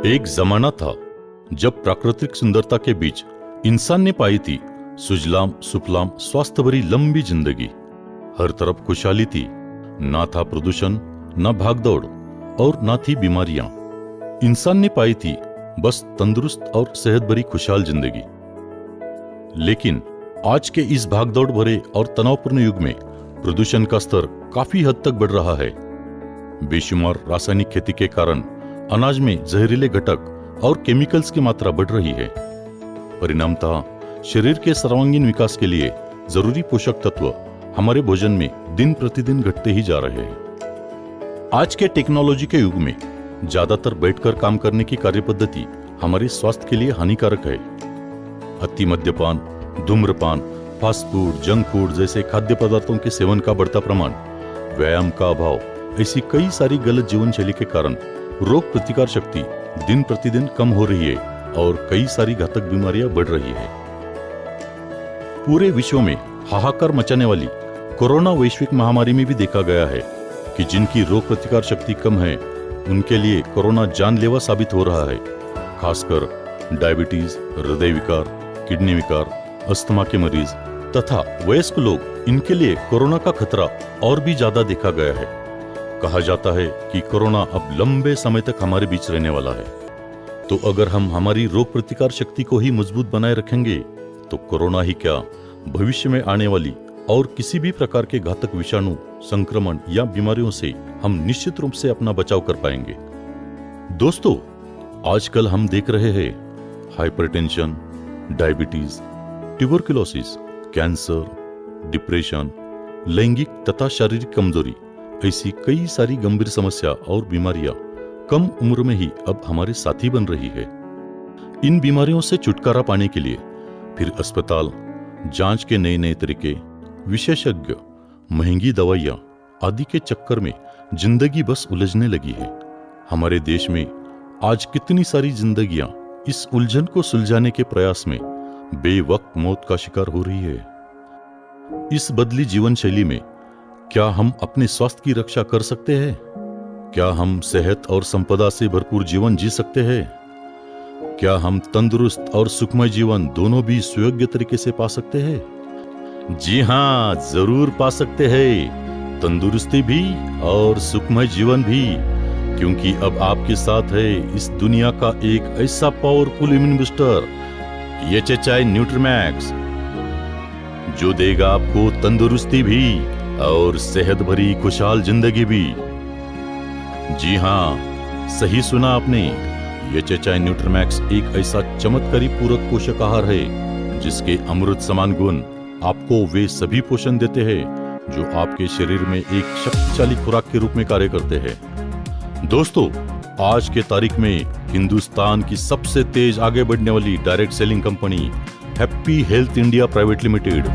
एक जमाना था जब प्राकृतिक सुंदरता के बीच इंसान ने पाई थी सुजलाम सुफलाम स्वास्थ्य भरी लंबी जिंदगी। हर तरफ खुशहाली थी, ना था प्रदूषण, ना भागदौड़ और ना थी बीमारियां। इंसान ने पाई थी बस तंदुरुस्त और सेहत भरी खुशहाल जिंदगी। लेकिन आज के इस भागदौड़ भरे और तनावपूर्ण युग में प्रदूषण का स्तर काफी हद तक बढ़ रहा है। बेशुमार रासायनिक खेती के कारण अनाज में जहरीले घटक और केमिकल्स की मात्रा बढ़ रही है। परिणामतः शरीर के सर्वांगीण विकास के लिए जरूरी पोषक तत्व हमारे भोजन में दिन प्रतिदिन घटते ही जा रहे हैं। आज के टेक्नोलॉजी के युग में ज्यादातर बैठकर काम करने की कार्यपद्धति हमारे स्वास्थ्य के लिए हानिकारक है। अति मद्यपान, धूम्रपान, फास्ट फूड, जंक फूड जैसे खाद्य पदार्थों के सेवन का बढ़ता प्रमाण, व्यायाम का अभाव, ऐसी कई सारी गलत जीवन शैली के कारण रोग प्रतिकार शक्ति दिन प्रतिदिन कम हो रही है और कई सारी घातक बीमारियां बढ़ रही है। पूरे विश्व में हाहाकार मचाने वाली कोरोना वैश्विक महामारी में भी देखा गया है कि जिनकी रोग प्रतिकार शक्ति कम है उनके लिए कोरोना जानलेवा साबित हो रहा है। खासकर डायबिटीज, हृदय विकार, किडनी विकार, अस्थमा के मरीज तथा वयस्क लोग, इनके लिए कोरोना का खतरा और भी ज्यादा देखा गया है। कहा जाता है कि कोरोना अब लंबे समय तक हमारे बीच रहने वाला है। तो अगर हम हमारी रोग प्रतिकार शक्ति को ही मजबूत बनाए रखेंगे तो कोरोना ही क्या, भविष्य में आने वाली और किसी भी प्रकार के घातक विषाणु, संक्रमण या बीमारियों से हम निश्चित रूप से अपना बचाव कर पाएंगे। दोस्तों, आजकल हम देख रहे हैं hypertension, diabetes, tuberculosis, cancer, depression, लैंगिक तथा शारीरिक कमजोरी, ऐसी कई सारी गंभीर समस्या और बीमारियां कम उम्र में ही अब हमारे साथी बन रही है। इन बीमारियों से छुटकारा पाने के लिए फिर अस्पताल, जांच के नए नए तरीके, विशेषज्ञ, महंगी दवाइयां आदि के चक्कर में जिंदगी बस उलझने लगी है। हमारे देश में आज कितनी सारी जिंदगियां इस उलझन को सुलझाने के प्रयास में बेवक्त मौत का शिकार हो रही है। इस बदली जीवन शैली में क्या हम अपने स्वास्थ्य की रक्षा कर सकते हैं? क्या हम सेहत और संपदा से भरपूर जीवन जी सकते हैं? क्या हम तंदुरुस्त और सुखमय जीवन दोनों भी सुयोग्य तरीके से पा सकते हैं? जी हां, जरूर पा सकते हैं, तंदुरुस्ती भी और सुखमय जीवन भी, क्योंकि अब आपके साथ है इस दुनिया का एक ऐसा पावरफुल इम्यून बूस्टर, एचएचआई न्यूट्रीमैक्स, जो देगा आपको तंदुरुस्ती भी और सेहत भरी खुशहाल जिंदगी भी। जी हां, सही सुना आपने, एचएचआई न्यूट्रीमैक्स एक ऐसा चमत्कारी पूरक पोषक आहार है जिसके अमृत समान गुण आपको वे सभी पोषण देते हैं जो आपके शरीर में एक शक्तिशाली खुराक के रूप में कार्य करते हैं। दोस्तों, आज के तारीख में हिंदुस्तान की सबसे तेज आगे बढ़ने वाली direct selling company happy health India private limited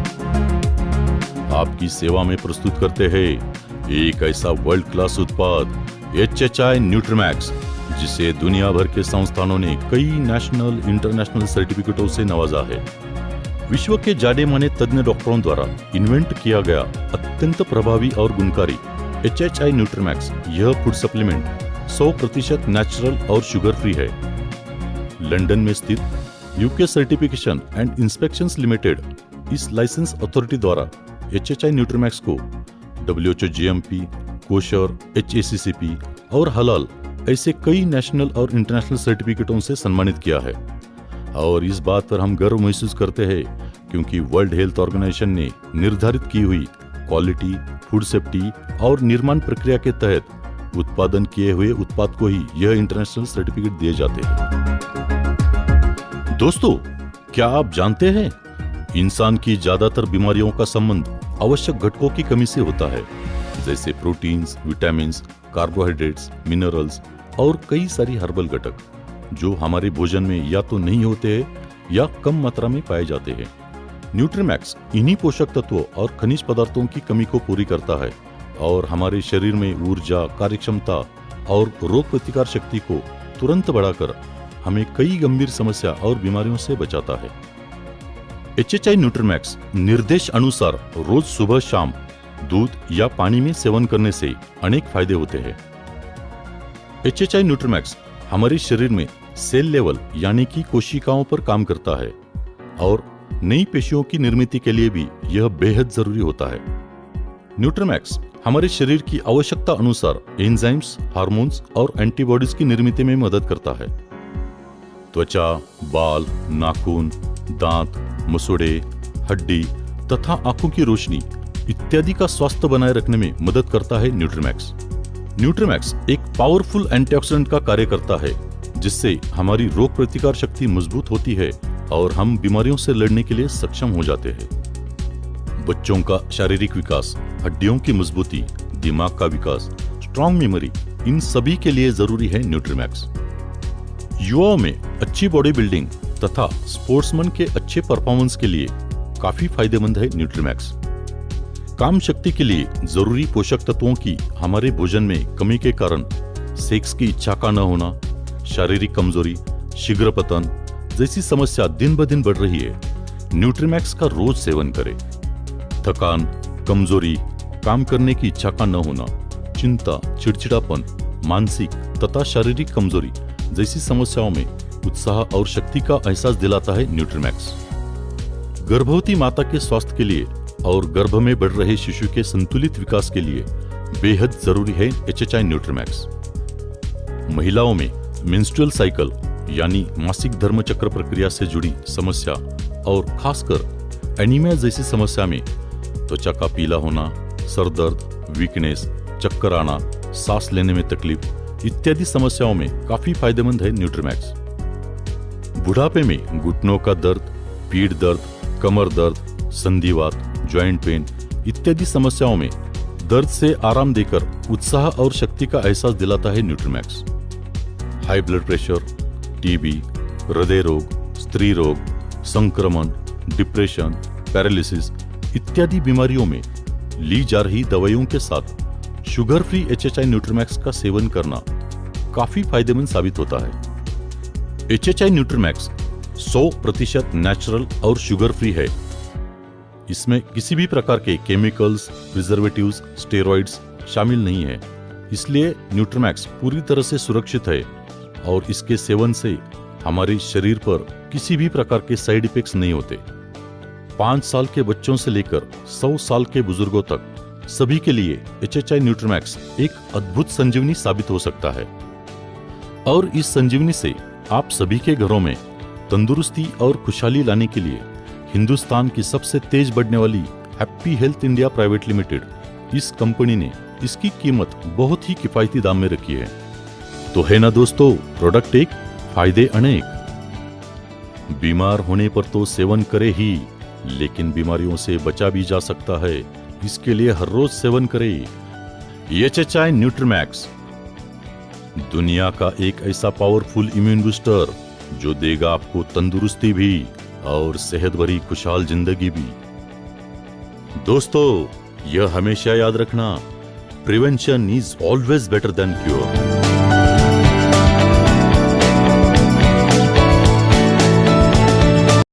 आपकी सेवा में प्रस्तुत करते हैं एक ऐसा वर्ल्ड क्लास उत्पाद एचएचआई न्यूट्रीमैक्स, जिसे दुनिया भर के संस्थानों ने कई नेशनल इंटरनेशनल सर्टिफिकेटों से नवाजा है। विश्व के जाने माने तज्ञ डॉक्टरों द्वारा इन्वेंट किया गया अत्यंत प्रभावी और गुणकारी एचएचआई न्यूट्रीमैक्स यह फूड सप्लीमेंट 100% नेचुरल और शुगर फ्री है। लंदन में स्थित UK certification and inspections limited इस लाइसेंस अथॉरिटी द्वारा एचएचआई न्यूट्रीमैक्स को WHO GMP, कोशर, HACCP और हलाल ऐसे कई नेशनल और इंटरनेशनल सर्टिफिकेटों से सम्मानित किया है। और इस बात पर हम गर्व महसूस करते हैं क्योंकि वर्ल्ड हेल्थ ऑर्गेनाइजेशन ने निर्धारित की हुई क्वालिटी, फूड सेफ्टी और निर्माण प्रक्रिया के तहत उत्पादन किए हुए उत्पाद को ही यह इंटरनेशनल सर्टिफिकेट दिए जाते हैं। दोस्तों, क्या आप जानते हैं इंसान की ज्यादातर बीमारियों का संबंध आवश्यक घटकों की कमी से होता है, जैसे प्रोटीन्स, विटामिन्स, कार्बोहाइड्रेट्स, मिनरल्स और कई सारी हर्बल घटक जो हमारे भोजन में या तो नहीं होते हैं या कम मात्रा में पाए जाते हैं। न्यूट्रीमैक्स इन्हीं पोषक तत्वों और खनिज पदार्थों की कमी को पूरी करता है और हमारे शरीर में ऊर्जा, कार्यक्षमता और रोग प्रतिकार शक्ति को तुरंत बढ़ाकर हमें कई गंभीर समस्या और बीमारियों से बचाता है। एचएचआई न्यूट्रीमैक्स निर्देश अनुसार रोज सुबह शाम दूध या पानी में सेवन करने से अनेक फायदे होते हैं। एचएचआई न्यूट्रीमैक्स हमारे शरीर में सेल लेवल यानी कि कोशिकाओं पर काम करता है और नई पेशियों की निर्मित के लिए भी यह बेहद जरूरी होता है। न्यूट्रीमैक्स हमारे शरीर की आवश्यकता अनुसार एंजाइम्स, हार्मोन्स और एंटीबॉडीज की निर्मित में मदद करता है। त्वचा, बाल, नाखून, दांत, मसूड़े, हड्डी तथा आंखों की रोशनी इत्यादि का स्वास्थ्य बनाए रखने में मदद करता है न्यूट्रीमैक्स। न्यूट्रीमैक्स एक पावरफुल एंटीऑक्सीडेंट का कार्य करता है, जिससे हमारी रोग प्रतिकार शक्ति मजबूत होती है और हम बीमारियों से लड़ने के लिए सक्षम हो जाते हैं। बच्चों का शारीरिक विकास, हड्डियों की मजबूती, दिमाग का विकास, स्ट्रॉन्ग मेमोरी, इन सभी के लिए जरूरी है न्यूट्रीमैक्स। युवाओं में अच्छी बॉडी बिल्डिंग तथा स्पोर्ट्समैन के अच्छे परफॉर्मेंस के लिए काफी फायदेमंद है न्यूट्रीमैक्स। काम शक्ति के लिए जरूरी पोषक तत्वों की हमारे भोजन में कमी के कारण सेक्स की इच्छा का न होना, शारीरिक कमजोरी, शीघ्र पतन जैसी समस्या दिन ब दिन बढ़ रही है। न्यूट्रीमैक्स का रोज सेवन करें। थकान, कमजोरी, काम करने की इच्छा का न होना, चिंता, चिड़चिड़ापन, मानसिक तथा शारीरिक कमजोरी जैसी समस्याओं में उत्साह और शक्ति का एहसास दिलाता है न्यूट्रीमैक्स। गर्भवती माता के स्वास्थ्य के लिए और गर्भ में बढ़ रहे शिशु के संतुलित विकास के लिए बेहद जरूरी है HHI न्यूट्रीमैक्स। महिलाओं में मेंस्ट्रुअल साइकिल यानी मासिक धर्म चक्र प्रक्रिया से जुड़ी समस्या और खासकर एनीमिया जैसी समस्या में त्वचा का पीला होना, सर दर्द, वीकनेस, चक्कर आना, सांस लेने में तकलीफ इत्यादि समस्याओं में काफी फायदेमंद है न्यूट्रीमैक्स। बुढ़ापे में घुटनों का दर्द, पीठ दर्द, कमर दर्द, संधिवात, ज्वाइंट पेन इत्यादि समस्याओं में दर्द से आराम देकर उत्साह और शक्ति का एहसास दिलाता है न्यूट्रीमैक्स। हाई ब्लड प्रेशर, टीबी, हृदय रोग, स्त्री रोग, संक्रमण, डिप्रेशन, पैरालिसिस इत्यादि बीमारियों में ली जा रही दवाइयों के साथ शुगर फ्री HHI न्यूट्रीमैक्स का सेवन करना काफी फायदेमंद साबित होता है। HHI न्यूट्रीमैक्स 100% नेचुरल और शुगर फ्री है। इसमें किसी भी प्रकार के केमिकल्स, प्रिजर्वेटिव्स, स्टेरॉइड्स शामिल नहीं है, इसलिए न्यूट्रीमैक्स पूरी तरह से सुरक्षित है और इसके सेवन से हमारे शरीर पर किसी भी प्रकार के साइड इफेक्ट्स नहीं होते। 5 साल के बच्चों से लेकर 100 साल के बुजुर्गों तक सभी के लिए HHI न्यूट्रीमैक्स एक अद्भुत संजीवनी साबित हो सकता है और इस संजीवनी से आप सभी के घरों में तंदुरुस्ती और खुशहाली लाने के लिए हिंदुस्तान की सबसे तेज बढ़ने वाली happy health India private limited इस कंपनी ने इसकी कीमत बहुत ही किफायती दाम में रखी है। तो है ना दोस्तों, प्रोडक्ट एक, फायदे अनेक। बीमार होने पर तो सेवन करे ही, लेकिन बीमारियों से बचा भी जा सकता है, इसके लिए हर रोज सेवन करें HHI न्यूट्रीमैक्स, दुनिया का एक ऐसा पावरफुल इम्यून बूस्टर जो देगा आपको तंदुरुस्ती भी और सेहत भरी खुशहाल जिंदगी भी। दोस्तों, यह हमेशा याद रखना, prevention is always better than cure.